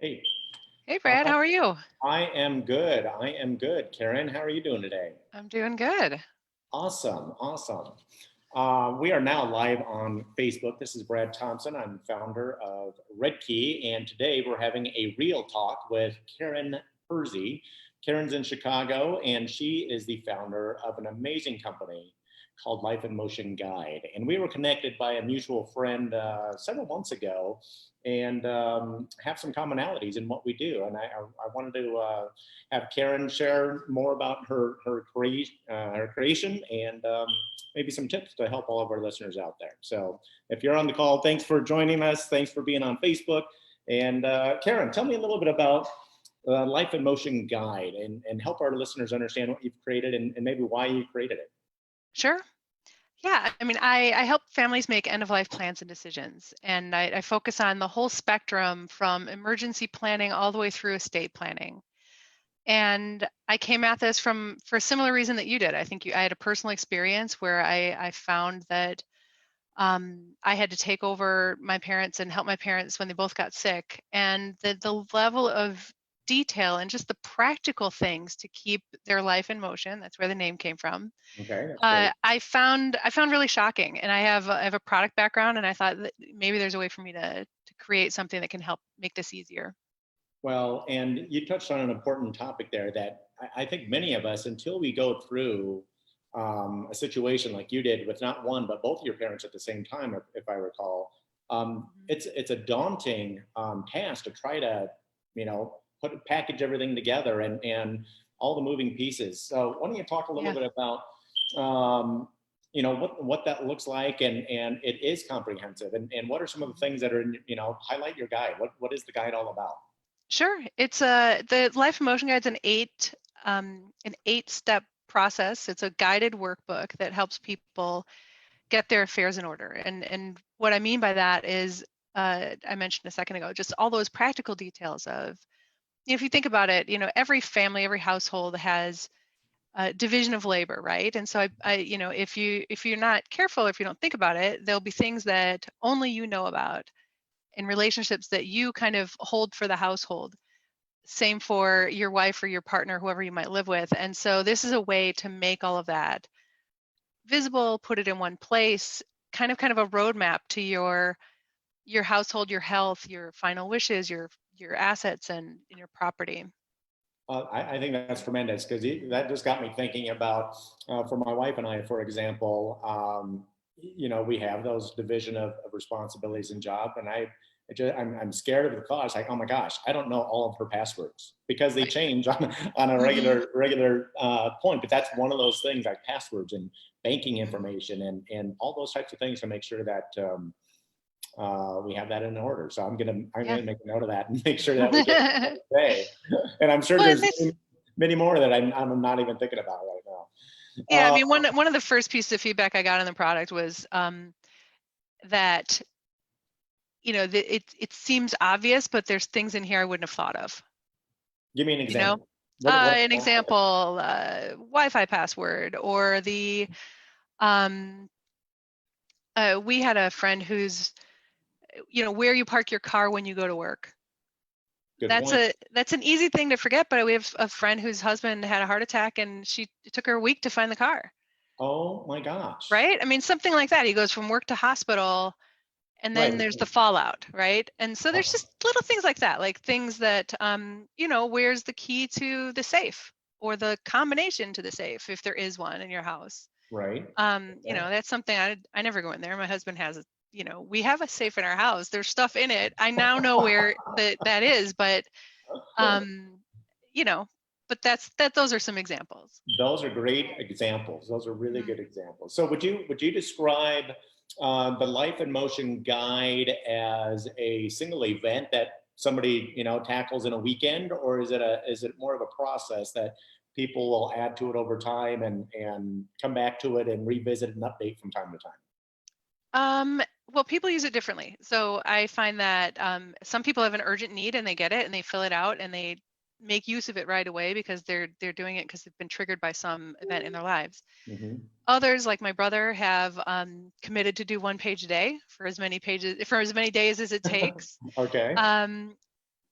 Hey, Hey Brad, uh, how are you? I am good. I am good. Karen, how are you doing today? I'm doing good. Awesome, awesome. We are now live on Facebook. This is Brad Thompson. I'm founder of Red Key, and today we're having a real talk with Karen Purze. Karen's in Chicago, and she is the founder of an amazing company called Life in Motion Guide. And we were connected by a mutual friend several months ago, and have some commonalities in what we do. And I wanted to have Karen share more about her creation and maybe some tips to help all of our listeners out there. So if you're on the call, thanks for joining us. Thanks for being on Facebook. And Karen, tell me a little bit about Life in Motion Guide and help our listeners understand what you've created and maybe why you created it. Sure. Yeah, I help families make end-of-life plans and decisions, and I focus on the whole spectrum from emergency planning all the way through estate planning. And I came at this for a similar reason that you did. I had a personal experience where I found that I had to take over my parents and help my parents when they both got sick. And the level of detail and just the practical things to keep their life in motion, that's where the name came from. Okay, that's great. I found really shocking. And I have a product background, and I thought that maybe there's a way for me to create something that can help make this easier. Well, and you touched on an important topic there that I think many of us, until we go through a situation like you did with not one, but both of your parents at the same time, if I recall, Mhm. it's a daunting task to try to, package everything together and all the moving pieces. So why don't you talk a little Yeah. bit about, um, what that looks like and it is comprehensive and what are some of the Mhm. things that are in, highlight your guide. What is the guide all about? Sure. It's the Life in Motion Guide's an 8-step process. It's a guided workbook that helps people get their affairs in order. And what I mean by that is, I mentioned a second ago, just all those practical details of, if you think about it, every family, every household has division of labor, right? And so if you're not careful, if you don't think about it, there'll be things that only you know about in relationships that you kind of hold for the household. Same for your wife or your partner, whoever you might live with. And so this is a way to make all of that visible, put it in one place, kind of a roadmap to your household, your health, your final wishes, your assets and your property. I think that's tremendous because that just got me thinking about, for my wife and I, for example, we have those division of responsibilities and job, and I'm scared of the thought. Like, oh my gosh, I don't know all of her passwords because they Right. change on a Hmm. regular point. But that's one of those things like passwords and banking Hmm. information and all those types of things to make sure that we have that in order. So I'm Yeah. gonna make a note of that and make sure that we get it today. And I'm sure Well, and there's this, many more that I'm not even thinking about right now. yeah, one of the first pieces of feedback I got on the product was that it seems obvious, but there's things in here I wouldn't have thought of. Give me an You know, example. What an example, Wi-Fi password, or the we had a friend who's, where you park your car when you go to work. good That's point. an easy thing to forget, but we have a friend whose husband had a heart attack, and it took her a week to find the car. Oh my gosh. Right? I mean, something like that. He goes from work to hospital, and Right. then there's the fallout, right? And so there's just little things like that, like things that, where's the key to the safe or the combination to the safe if there is one in your house. Right. Okay. That's something I never go in there. My husband has it. We have a safe in our house. There's stuff in it. I now know where that is, but um, you know, but those are some examples. Those are great examples. Those are really Mhm. good examples. So would you describe the Life in Motion guide as a single event that somebody tackles in a weekend, or is it more of a process that people will add to it over time and come back to it and revisit and update from time to time? Well, people use it differently. So I find that some people have an urgent need and they get it and they fill it out and they make use of it right away because they're doing it because they've been triggered by some event in their lives. Hmm. Others, like my brother, have committed to do 1 page a day for as many days as it takes. Okay. Um,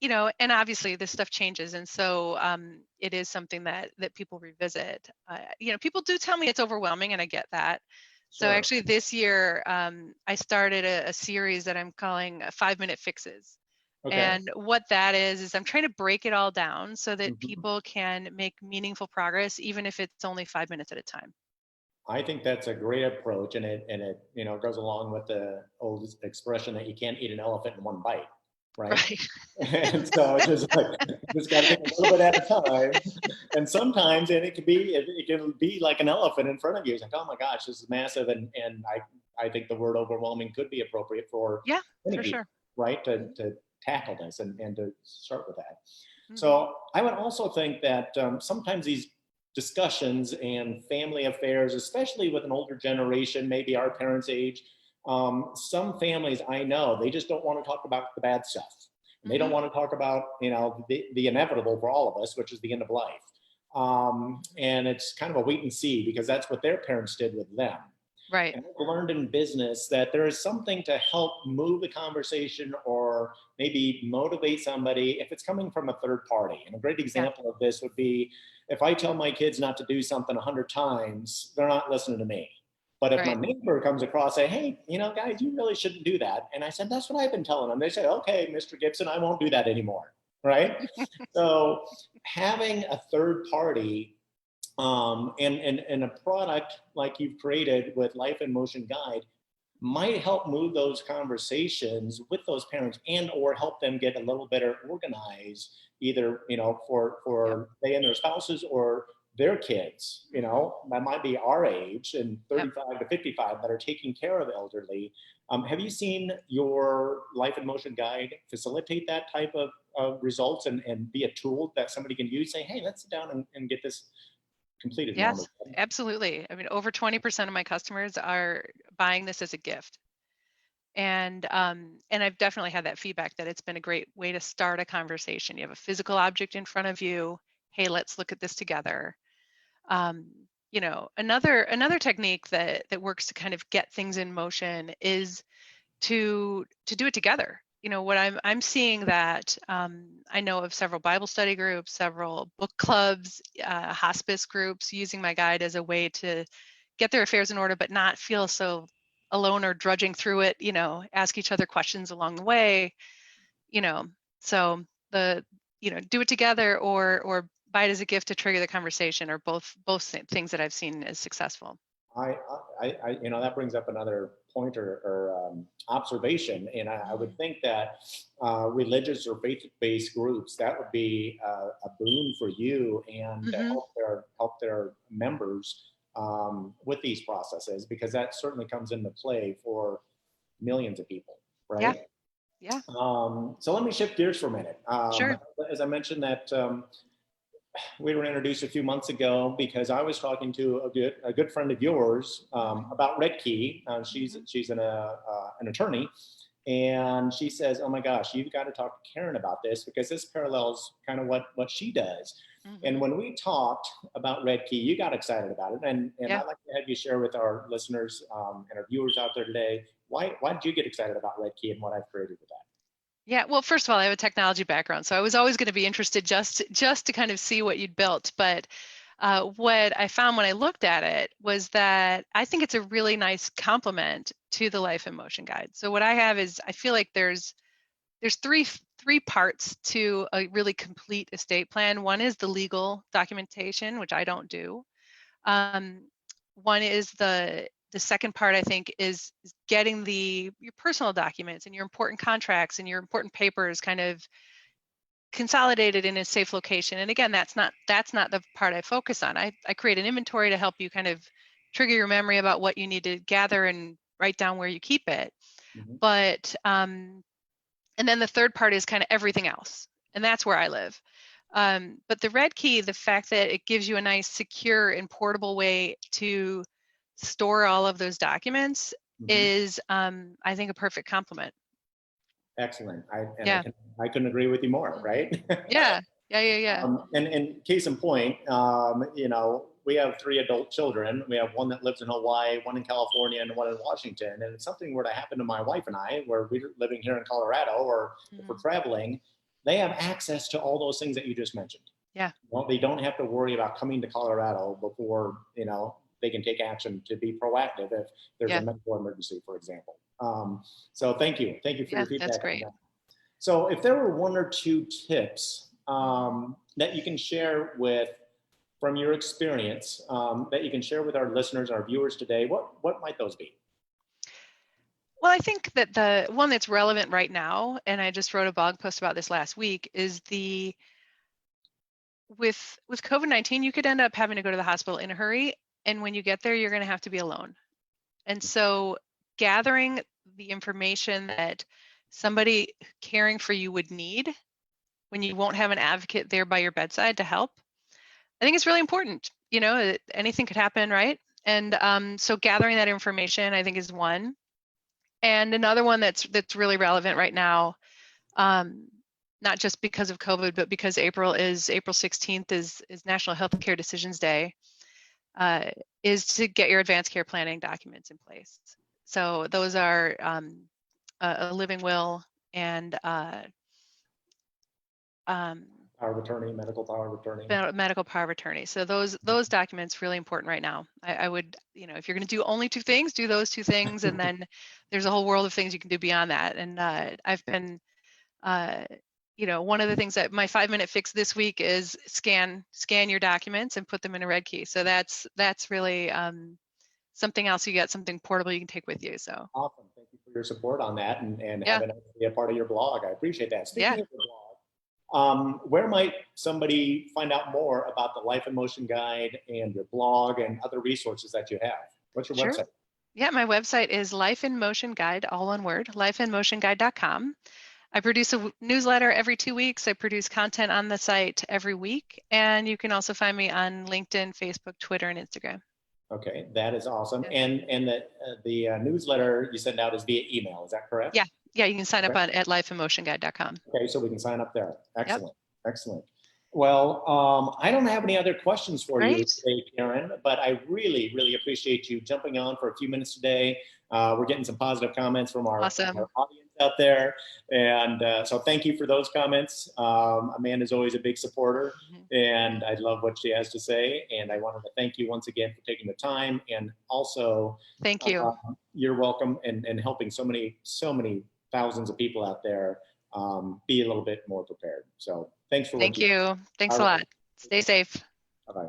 and obviously this stuff changes, and so it is something that people revisit. People do tell me it's overwhelming, and I get that. So Sure. actually, this year I started a series that I'm calling 5-minute fixes. Okay. And what that is I'm trying to break it all down so that Mhm. people can make meaningful progress, even if it's only 5 minutes at a time. I think that's a great approach, and it goes along with the old expression that you can't eat an elephant in one bite, right? Right. And so it's just like just got to take a little bit at a time. And sometimes, and it can be like an elephant in front of you. It's like, oh my gosh, this is massive, and I think the word overwhelming could be appropriate for Yeah, many for people, sure. right? To tackle this and to start with that. Hmm. So I would also think that sometimes these discussions and family affairs, especially with an older generation, maybe our parents' age, some families I know, they just don't want to talk about the bad stuff. And they don't Hmm. want to talk about, the inevitable for all of us, which is the end of life. And it's kind of a wait and see because that's what their parents did with them. Right. And I've learned in business that there is something to help move the conversation or maybe motivate somebody if it's coming from a third party. And a great Yeah. example of this would be if I tell my kids not to do something 100 times, they're not listening to me. But if my Right. neighbor comes across, say, hey, guys, you really shouldn't do that. And I said, that's what I've been telling them. They say, okay, Mr. Gibson, I won't do that anymore. Right. So having a third party and a product like you've created with Life in Motion Guide might help move those conversations with those parents and or help them get a little better organized, either Yep. for they and their spouses or their kids, Hmm. that might be our age and Yep. 35 to 55 that are taking care of elderly. Have you seen your Life in Motion Guide facilitate that type of results and be a tool that somebody can use? Say, hey, let's sit down and get this completed, mom or Yes, dad. absolutely. I mean, over 20% of my customers are buying this as a gift. And I've definitely had that feedback that it's been a great way to start a conversation. You have a physical object in front of you. Hey, let's look at this together. Um, another technique that works to kind of get things in motion is to do it together. What I'm seeing that I know of several Bible study groups, several book clubs, hospice groups using my guide as a way to get their affairs in order, but not feel so alone or drudging through it. Ask each other questions along the way. You know, so the do it together or buy it as a gift to trigger the conversation, or both things that I've seen as successful. That brings up another point or observation, and I would Mhm. think that religious or faith-based groups that would be a boon for you and to Mhm. help their members with these processes because that certainly comes into play for millions of people, Yeah. right? Yeah. So let me shift gears for a minute. Sure. As I mentioned that we were introduced a few months ago because I was talking to a good friend of yours Mhm. about Red Key. She's an attorney, and she says, "Oh my gosh, you've got to talk to Karen about this because this parallels kind of what she does." And Mhm. when we talked about Red Key, you got excited about it, and Yeah. I'd like to have you share with our listeners and our viewers out there today why did you get excited about Red Key and what I've created with that. Yeah, well, first of all, I have a technology background, so I was always going to be interested just to kind of see what you'd built. But what I found when I looked at it was that I think it's a really nice complement to the Life in Motion Guide. So what I have is I feel like there's three parts to a really complete estate plan. One is the legal documentation, which I don't do. Um, One is the second part, I think, is getting your personal documents and your important contracts and your important papers kind of consolidated in a safe location. And again, that's not the part I focus on. I create an inventory to help you kind of trigger your memory about what you need to gather and write down where you keep it. Mm-hmm. But and then the third part is kind of everything else, and that's where I live. But the Red Key, the fact that it gives you a nice, secure, and portable way to store all of those documents Mm-hmm. is, I think, a perfect complement. Excellent. Yeah. I couldn't agree with you more, Hmm. right? Yeah. Yeah. Yeah. Yeah. And case in point, we have three adult children. We have one that lives in Hawaii, one in California, and one in Washington. And if something were to happen to my wife and I, where we're living here in Colorado, or if we're Hmm. traveling, they have access to all those things that you just mentioned. Yeah. Well, they don't have to worry about coming to Colorado before, they can take action to be proactive if there's a Yeah. medical emergency, for example. So thank you. Thank you for Yeah, your feedback that's on great. that. So if there were one or two tips that you can share from your experience, that you can share with our listeners, our viewers today, what might those be? Well, I think that the one that's relevant right now, and I just wrote a blog post about this last week, is with COVID-19, you could end up having to go to the hospital in a hurry, and when you get there, you're going to have to be alone. And so gathering the information that somebody caring for you would need when you won't have an advocate there by your bedside to help, I think it's really important. Anything could happen, right? And so gathering that information, I think, is one. And another one that's really relevant right now, not just because of COVID, but because April 16th is National Healthcare Decisions Day, is to get your advanced care planning documents in place. So those are a living will and Power of attorney, medical power of attorney. medical power of attorney. So those documents really important right now. I would, if you're going to do only two things, do those two things, and then there's a whole world of things you can do beyond that. And I've been, one of the things that my 5-minute fix this week is scan your documents and put them in a red key. So that's really something else. You got something portable you can take with you. So Awesome. Thank you for your support on that and yeah. having it be a part of your blog. I appreciate that. Speaking Yeah. of your blog, where might somebody find out more about the Life in Motion Guide and your blog and other resources that you have? What's your Sure. website? Yeah, my website is Life in Motion Guide, all one word, lifeinmotionguide.com. I produce a newsletter every 2 weeks. I produce content on the site every week. And you can also find me on LinkedIn, Facebook, Twitter, and Instagram. Okay, that is awesome. Yeah. And the newsletter you send out is via email, is that correct? Yeah, you can sign up Okay. at lifeinmotionguide.com. Okay, so we can sign up there. Excellent, Yep. excellent. Well, I don't have any other questions for you today, Karen, but I really, really appreciate you jumping on for a few minutes today. We're getting some positive comments from our audience out there. And so thank you for those comments. Amanda's always a big supporter, and I love what she has to say. And I wanted to thank you once again for taking the time. And also, thank you. You're welcome, and helping so many thousands of people out there be a little bit more prepared. So thanks for Thank you. Thanks a lot. Stay safe. Bye-bye.